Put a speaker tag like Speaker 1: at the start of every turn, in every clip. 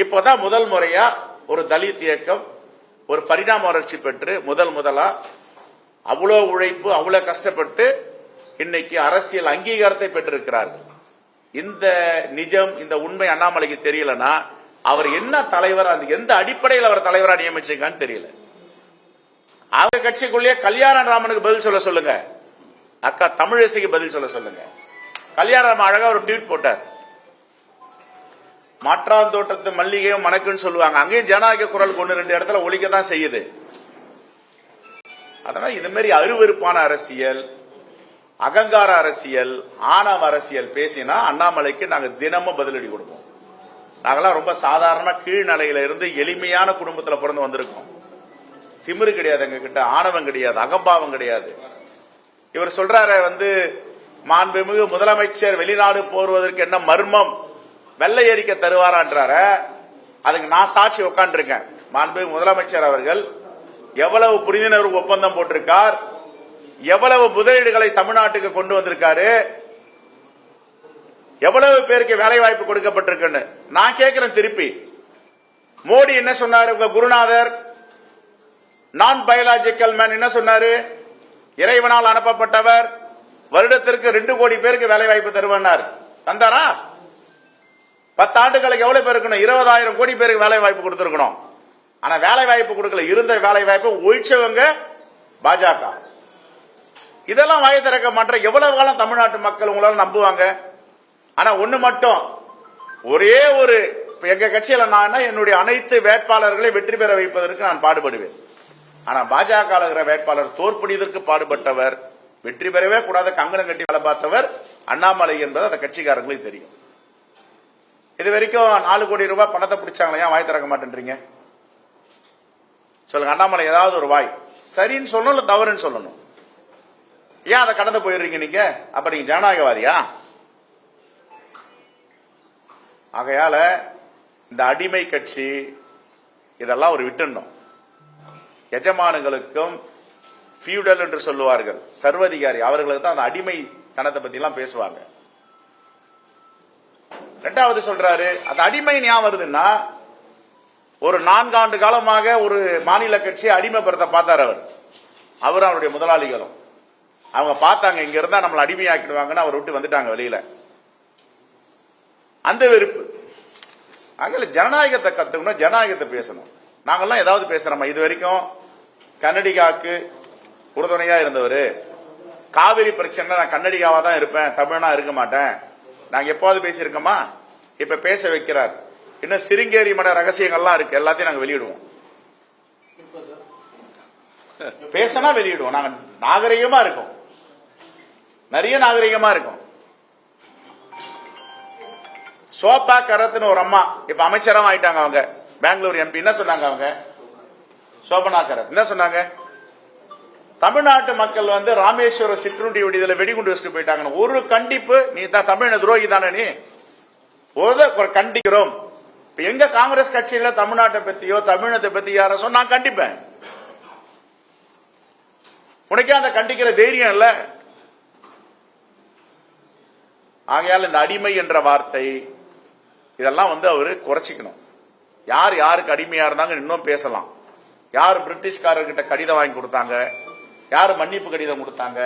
Speaker 1: இப்போதான் முதல் முறையா ஒரு தலித் இயக்கம் ஒரு பரிணாம வளர்ச்சி பெற்று முதலா அவ்வளவு உழைப்பு அவ்வளவு கஷ்டப்பட்டு இன்னைக்கு அரசியல் அங்கீகாரத்தை பெற்றிருக்கிறார்கள். இந்த நிஜம் இந்த உண்மை அண்ணாமலைக்கு தெரியலனா அவர் என்ன தலைவர், அந்த எந்த அடிப்படையில் அவர் தலைவரா நியமிச்சிருக்கான்னு தெரியல. அவங்க கட்சிக்குள்ளேயே கல்யாணராமனுக்கு பதில் சொல்ல சொல்லுங்க, அக்கா தமிழிசைக்கு பதில் சொல்ல சொல்லுங்க. கல்யாணராமன் அழகா ஒரு ட்வீட் போட்டார், மாற்றாந்தோட்டத்து மல்லிகையும் மணக்குன்னு சொல்லுவாங்க, அங்கேயும் ஜனநாயக குரல் கொண்டு 2 இடத்துல ஒழிக்க தான் செய்யுது. அதனால இது மாதிரி அருவருப்பான அரசியல், அகங்கார அரசியல், ஆணவ அரசியல் பேசினா அண்ணாமலைக்கு நாங்க தினமும் பதிலடி கொடுப்போம். நாங்கெல்லாம் ரொம்ப சாதாரண கீழ்நிலையில இருந்து எளிமையான குடும்பத்தில் பிறந்து வந்திருக்கோம். திமிரு கிடையாது, எங்க கிட்ட ஆணவம் கிடையாது, அகம்பாவம் கிடையாது. இவர் சொல்றாரு மாண்புமிகு முதலமைச்சர் வெளிநாடு போடுவதற்கு என்ன மர்மம், வெள்ளை அறிக்கை தருவாரான்றார. அதுக்கு நான் சாட்சி உட்காந்துருக்கேன். மாண்புமிகு முதலமைச்சர் அவர்கள் எவ்வளவு புரிந்துணர்வு ஒப்பந்தம் போட்டிருக்கார், எவ்வளவு முதலீடுகளை தமிழ்நாட்டுக்கு கொண்டு வந்திருக்காரு, எவ்வளவு பேருக்கு வேலை வாய்ப்பு கொடுக்கப்பட்டிருக்குன்னு நான் கேட்கிறேன். திருப்பி மோடி என்ன சொன்னாரு, உங்க குருநாதர் நான் பயாலஜிக்கல் மேன் என்ன சொன்னாரு, இறைவனால் அனுப்பப்பட்டவர், வருடத்திற்கு 2 கோடி பேருக்கு வேலை வாய்ப்பு தருவார். தந்தாரா? 10 ஆண்டுகளுக்கு எவ்வளவு பேருக்கு 20,000 கோடி பேருக்கு வேலை வாய்ப்பு கொடுத்திருக்கணும். ஆனா வேலை வாய்ப்பு கொடுக்கல. இருந்த வேலை வாய்ப்பு ஒழிச்சவங்க பாஜக. இதெல்லாம் வாயை திறக்க மாட்டேன். எவ்வளவு காலம் தமிழ்நாட்டு மக்கள் உங்களால நம்புவாங்க? ஆனா ஒண்ணு மட்டும், ஒரே ஒரு எங்க கட்சியில நான் என்னுடைய அனைத்து வேட்பாளர்களை வெற்றி பெற வைப்பதற்கு நான் பாடுபடுவேன். ஆனா பாஜக வேட்பாளர் தோற்படியதற்கு பாடுபட்டவர், வெற்றி பெறவே கூடாத கங்கணம் கட்டி வேலை பார்த்தவர் அண்ணாமலை என்பது அந்த கட்சிக்காரங்களுக்கு தெரியும். இது வரைக்கும் 4 கோடி ரூபாய் பணத்தை பிடிச்சாங்களா, ஏன் வாய் திறக்க மாட்டேன்றீங்க சொல்லுங்க. அண்ணாமலை ஏதாவது ஒரு வாய் சரின்னு சொல்லணும், இல்ல தவறுன்னு சொல்லணும். ஏன் அதை கடந்து போயிடுறீங்க நீங்க? அப்ப நீங்க ஜனநாயகவாதியா? ஆகையால இந்த அடிமை கட்சி இதெல்லாம் ஒரு விட்டுணும். எஜமானுங்களுக்கும் ஃபியூடல் என்று சொல்லுவார்கள், சர்வதிகாரி, அவர்களுக்கு தான் அந்த அடிமை தனத்தை பத்தி எல்லாம் பேசுவாங்க. 2வது சொல்றாரு, அந்த அடிமை ஞாபகம் வருதுன்னா, ஒரு 4 ஆண்டு காலமாக ஒரு மாநில கட்சியை அடிமைப்படுத்த பார்த்தார் அவர் அவருடைய முதலாளிகளும். அவங்க பார்த்தாங்க இங்க இருந்தா நம்மளை அடிமையாக்கிடுவாங்கன்னு அவர் விட்டு வந்துட்டாங்க வெளியில. அந்த வெறுப்பு. ஆகல ஜனநாயகத்தை கத்துக்கணும், ஜனநாயகத்தை பேசணும். நாங்கெல்லாம் ஏதாவது பேசுறோமா? இது வரைக்கும் கன்னடிகாவுக்கு உறுதுணையா இருந்தவர், காவிரி பிரச்சனை நான் கன்னடிகாவா தான் இருப்பேன், தமிழனா இருக்க மாட்டேன், நாங்க எப்பாவது பேசியிருக்கோமா? இப்ப பேச வைக்கிறார். இன்னும் சிருங்கேரி மட ரகசியங்கள்லாம் இருக்கு, எல்லாத்தையும் நாங்க வெளியிடுவோம். பேசினா வெளியிடுவோம். நாங்க நாகரிகமா இருக்கோம், நிறைய நாகரிகமா இருக்கும். சோபா கரத்னு ஒரு அம்மா இப்ப அமைச்சராக ஆயிட்டாங்க. அவங்க பெங்களூர் எம்பி. என்ன சொன்னாங்க அவங்க? சோபனா கரத் என்ன சொன்னாங்க? தமிழ்நாட்டு மக்கள் ராமேஸ்வரம் சிற்றுண்டி விடுதலை வெடிகுண்டு வச்சுட்டு போயிட்டாங்க. ஒரு கண்டிப்பு, நீ தான் தமிழ் துரோகி தானே, நீ ஒரு கண்டிக்கிறோம். எங்க காங்கிரஸ் கட்சியில தமிழ்நாட்டை பத்தியோ தமிழத்தை பத்தி யார சொன்னா கண்டிப்பேன். உனக்கே அந்த கண்டிக்கிற தைரியம் இல்ல. ஆகையால் இந்த அடிமை என்ற வார்த்தை இதெல்லாம் அவரு குறைச்சிக்கணும். யார் யாருக்கு அடிமையா இருந்தாங்க இன்னும் பேசலாம். யார் பிரிட்டிஷ்காரர்கிட்ட கடிதம் வாங்கி கொடுத்தாங்க, யார் மன்னிப்பு கடிதம் கொடுத்தாங்க,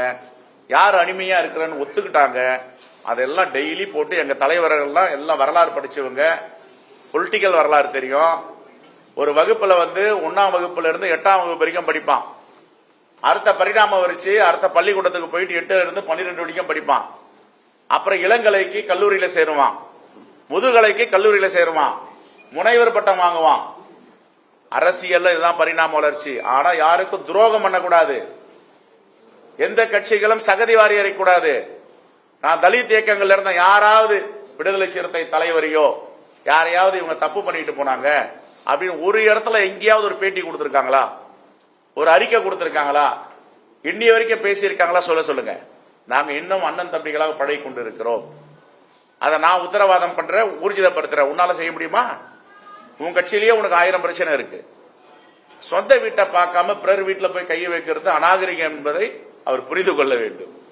Speaker 1: யார் அடிமையா இருக்கிறன்னு ஒத்துக்கிட்டாங்க, அதெல்லாம் டெய்லி போட்டு எங்க தலைவர்கள்லாம் எல்லாம் வரலாறு படிச்சவங்க, பொலிட்டிக்கல் வரலாறு தெரியும். ஒரு வகுப்புல 1ஆம் வகுப்புல இருந்து 8ஆம் வகுப்பு வரைக்கும் படிப்பான். அடுத்த பரிணாம வரிச்சு அடுத்த பள்ளிக்கூடத்துக்கு போயிட்டு 8ல இருந்து 12 வரைக்கும் படிப்பான். அப்புறம் இளங்கலைக்கு கல்லூரியில சேருவான், முதுகலைக்கு கல்லூரியில சேருவான், முனைவர் பட்டம் வாங்குவான். அரசியல் இதுதான் பரிணாம வளர்ச்சி. ஆனா யாருக்கும் துரோகம் பண்ணக்கூடாது, எந்த கட்சிகளும் சகதி வாரி அறியக்கூடாது. நான் தலித் இயக்கங்கள் இருந்த யாராவது விடுதலை சிறுத்தை தலைவரையோ யாரையாவது இவங்க தப்பு பண்ணிட்டு போனாங்க அப்படின்னு ஒரு இடத்துல எங்கேயாவது ஒரு பேட்டி கொடுத்திருக்காங்களா, ஒரு அறிக்கை கொடுத்திருக்காங்களா, இன்னி வரைக்கும் பேசியிருக்காங்களா? சொல்லுங்க. நாங்க இன்னும் அண்ணன் தம்பிகளாக பழகி கொண்டு இருக்கிறோம். அதை நான் உத்தரவாதம் பண்றேன், ஊர்ஜிதப்படுத்துறேன். உன்னால செய்ய முடியுமா? உன் கட்சியிலேயே உனக்கு 1000 பிரச்சனை இருக்கு. சொந்த வீட்டை பார்க்காம பிறர் வீட்டில் போய் கையை வைக்கிறது அநாகரிகம் என்பதை அவர் புரிந்து கொள்ள வேண்டும்.